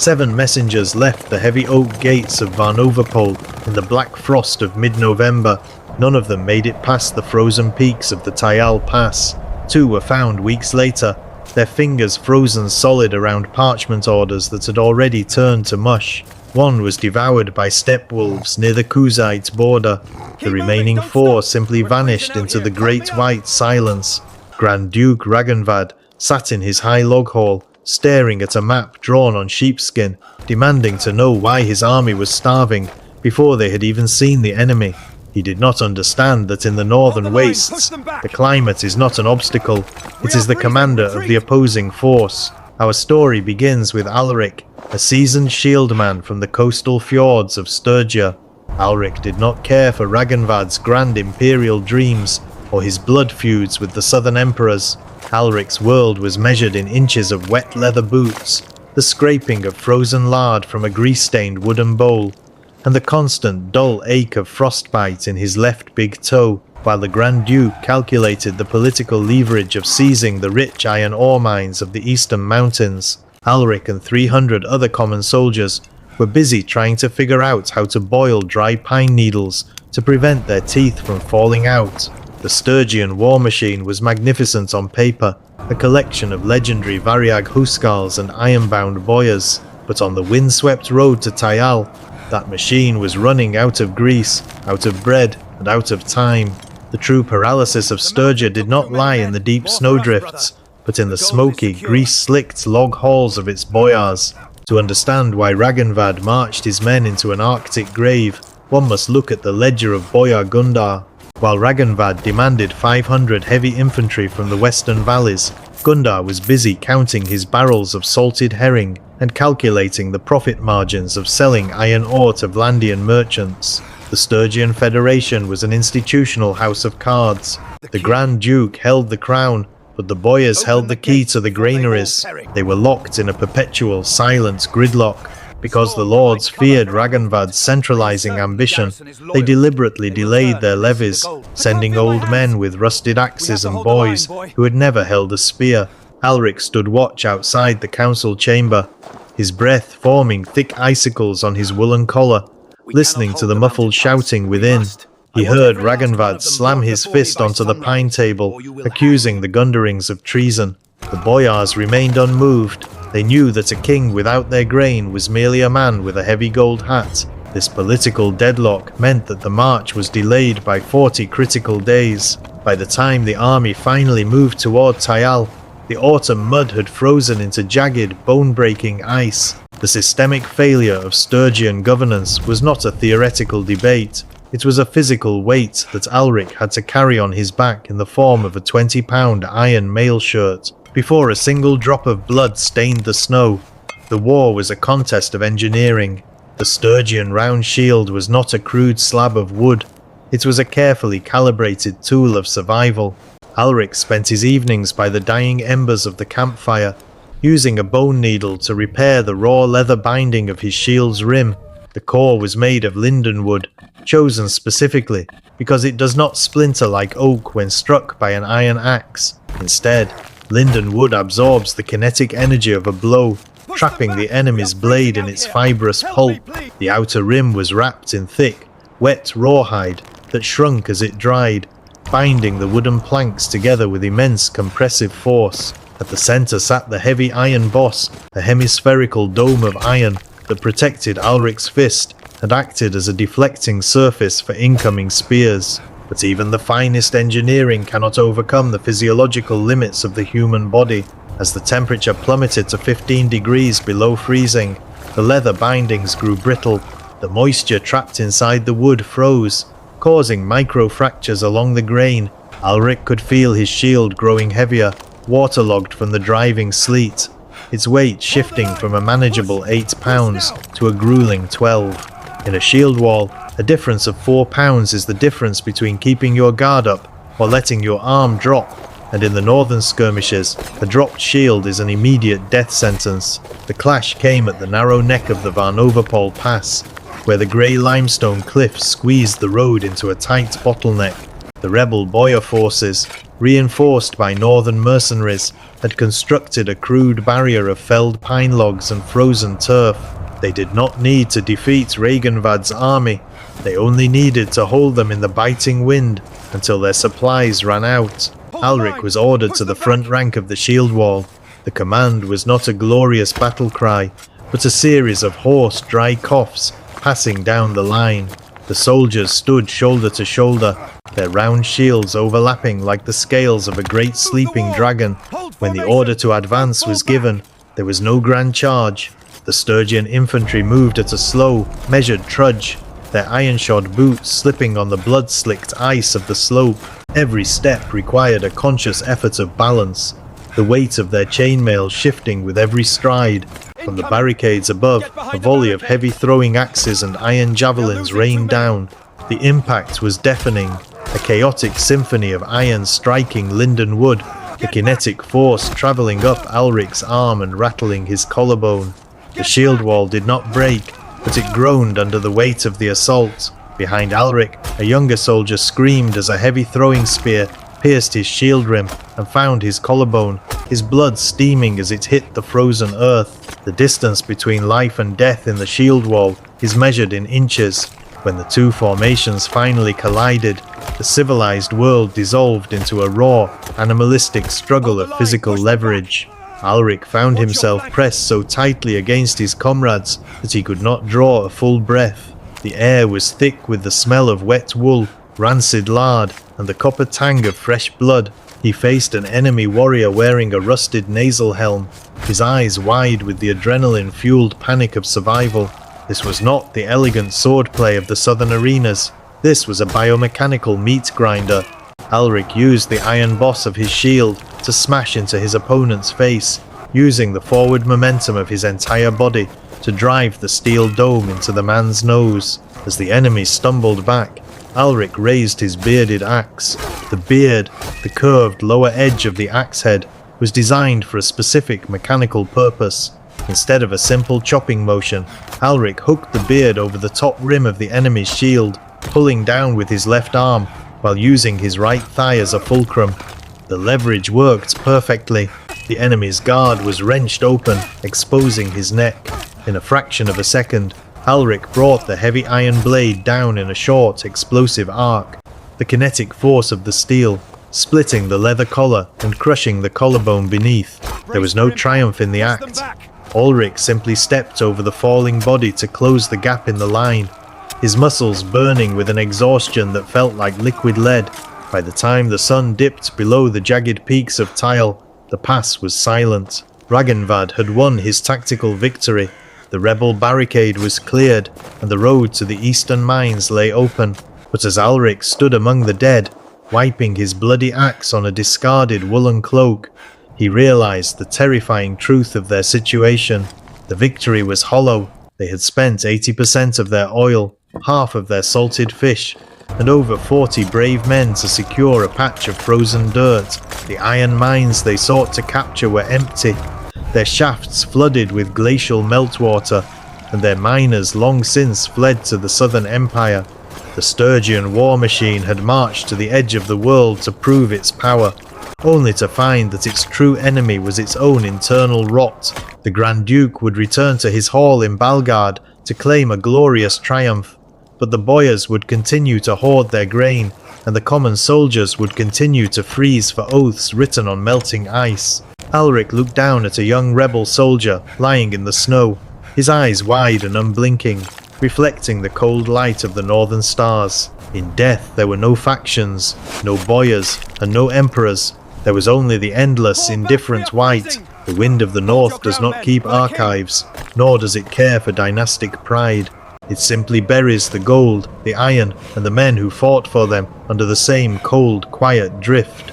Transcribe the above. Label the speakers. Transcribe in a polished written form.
Speaker 1: 7 messengers left the heavy oak gates of Varnovopol in the black frost of mid-November. None of them made it past the frozen peaks of the Tyal Pass. 2 were found weeks later, their fingers frozen solid around parchment orders that had already turned to mush. 1 was devoured by steppe wolves near the Kuzite border. The remaining 4 simply vanished into the great white silence. Grand Duke Ragnvad sat in his high log hall, staring at a map drawn on sheepskin, demanding to know why his army was starving before they had even seen the enemy. He did not understand that in the northern wastes, the climate is not an obstacle, it is the commander of the opposing force. Our story begins with Alrik, a seasoned shieldman from the coastal fjords of Sturgia. Alrik did not care for Ragnvad's grand imperial dreams or his blood feuds with the southern emperors. Alrik's world was measured in inches of wet leather boots, the scraping of frozen lard from a grease-stained wooden bowl, and the constant dull ache of frostbite in his left big toe, while the Grand Duke calculated the political leverage of seizing the rich iron ore mines of the eastern mountains. Alrik and 300 other common soldiers were busy trying to figure out how to boil dry pine needles to prevent their teeth from falling out. The Sturgian war machine was magnificent on paper, a collection of legendary Variag Huskars and iron-bound boyars, but on the windswept road to Tyal, that machine was running out of grease, out of bread, and out of time. The true paralysis of Sturgia did not lie in the deep snowdrifts, but in the smoky, grease-slicked log halls of its boyars. To understand why Ragnvad marched his men into an Arctic grave, one must look at the ledger of Boyar Gundar. While Ragnvad demanded 500 heavy infantry from the western valleys, Gundar was busy counting his barrels of salted herring and calculating the profit margins of selling iron ore to Vlandian merchants. The Sturgian Federation was an institutional house of cards. The Grand Duke held the crown, but the boyars held the key to the granaries. They were locked in a perpetual silent gridlock. Because the lords feared Ragnvad's centralizing ambition, they deliberately delayed their levies, sending old men with rusted axes and boys who had never held a spear. Alrik stood watch outside the council chamber, his breath forming thick icicles on his woolen collar, listening to the muffled shouting within. He heard Ragnvad slam his fist onto the pine table, accusing the Gundarings of treason. The boyars remained unmoved. They knew that a king without their grain was merely a man with a heavy gold hat. This political deadlock meant that the march was delayed by 40 critical days. By the time the army finally moved toward Tyal, the autumn mud had frozen into jagged, bone-breaking ice. The systemic failure of Sturgian governance was not a theoretical debate. It was a physical weight that Alrik had to carry on his back in the form of a 20-pound iron mail shirt. Before a single drop of blood stained the snow, the war was a contest of engineering. The Sturgian round shield was not a crude slab of wood. It was a carefully calibrated tool of survival. Alrik spent his evenings by the dying embers of the campfire, using a bone needle to repair the raw leather binding of his shield's rim. The core was made of linden wood, chosen specifically because it does not splinter like oak when struck by an iron axe. Instead, linden wood absorbs the kinetic energy of a blow, trapping the enemy's blade in its fibrous pulp. The outer rim was wrapped in thick, wet rawhide that shrunk as it dried, binding the wooden planks together with immense compressive force. At the center sat the heavy iron boss, a hemispherical dome of iron that protected Alrik's fist and acted as a deflecting surface for incoming spears. But even the finest engineering cannot overcome the physiological limits of the human body. As the temperature plummeted to 15 degrees below freezing, the leather bindings grew brittle. The moisture trapped inside the wood froze, causing micro-fractures along the grain. Alrik could feel his shield growing heavier, waterlogged from the driving sleet, its weight shifting from a manageable 8 pounds to a grueling 12. In a shield wall, a difference of 4 pounds is the difference between keeping your guard up or letting your arm drop, and in the northern skirmishes, a dropped shield is an immediate death sentence. The clash came at the narrow neck of the Varnovopol Pass, where the grey limestone cliffs squeezed the road into a tight bottleneck. The rebel boyar forces, reinforced by northern mercenaries, had constructed a crude barrier of felled pine logs and frozen turf. They did not need to defeat Regenvad's army. They only needed to hold them in the biting wind until their supplies ran out. Alrik was ordered to the front rank of the shield wall. The command was not a glorious battle cry, but a series of hoarse, dry coughs passing down the line. The soldiers stood shoulder to shoulder, their round shields overlapping like the scales of a great sleeping dragon. When the order to advance was given, there was no grand charge. The Sturgian infantry moved at a slow, measured trudge, their iron-shod boots slipping on the blood-slicked ice of the slope. Every step required a conscious effort of balance, the weight of their chainmail shifting with every stride. From the barricades above, a volley of heavy throwing axes and iron javelins rained down. The impact was deafening, a chaotic symphony of iron striking linden wood, the kinetic force travelling up Alrik's arm and rattling his collarbone. The shield wall did not break, but it groaned under the weight of the assault. Behind Alrik, a younger soldier screamed as a heavy throwing spear pierced his shield rim and found his collarbone, his blood steaming as it hit the frozen earth. The distance between life and death in the shield wall is measured in inches. When the two formations finally collided, the civilized world dissolved into a raw, animalistic struggle of physical leverage. Alrik found himself pressed so tightly against his comrades that he could not draw a full breath. The air was thick with the smell of wet wool, rancid lard, and the copper tang of fresh blood. He faced an enemy warrior wearing a rusted nasal helm, his eyes wide with the adrenaline-fueled panic of survival. This was not the elegant swordplay of the southern arenas. This was a biomechanical meat grinder. Alrik used the iron boss of his shield to smash into his opponent's face, using the forward momentum of his entire body to drive the steel dome into the man's nose. As the enemy stumbled back, Alrik raised his bearded axe. The beard, the curved lower edge of the axe head, was designed for a specific mechanical purpose. Instead of a simple chopping motion, Alrik hooked the beard over the top rim of the enemy's shield, pulling down with his left arm while using his right thigh as a fulcrum. The leverage worked perfectly. The enemy's guard was wrenched open, exposing his neck. In a fraction of a second, Alrik brought the heavy iron blade down in a short, explosive arc. The kinetic force of the steel, splitting the leather collar and crushing the collarbone beneath. There was no triumph in the act. Alrik simply stepped over the falling body to close the gap in the line, his muscles burning with an exhaustion that felt like liquid lead. By the time the sun dipped below the jagged peaks of Tyal, the pass was silent. Ragenvad had won his tactical victory. The rebel barricade was cleared, and the road to the eastern mines lay open. But as Alrik stood among the dead, wiping his bloody axe on a discarded woolen cloak, he realized the terrifying truth of their situation. The victory was hollow. They had spent 80% of their oil, half of their salted fish, and over 40 brave men to secure a patch of frozen dirt. The iron mines they sought to capture were empty, their shafts flooded with glacial meltwater, and their miners long since fled to the Southern Empire. The Sturgian war machine had marched to the edge of the world to prove its power, only to find that its true enemy was its own internal rot. The Grand Duke would return to his hall in Balgard to claim a glorious triumph, but the boyars would continue to hoard their grain, and the common soldiers would continue to freeze for oaths written on melting ice. Alrik looked down at a young rebel soldier lying in the snow, his eyes wide and unblinking, reflecting the cold light of the northern stars. In death there were no factions, no boyars, and no emperors. There was only the endless, indifferent white. The wind of the north does not keep archives, nor does it care for dynastic pride. It simply buries the gold, the iron, and the men who fought for them under the same cold, quiet drift.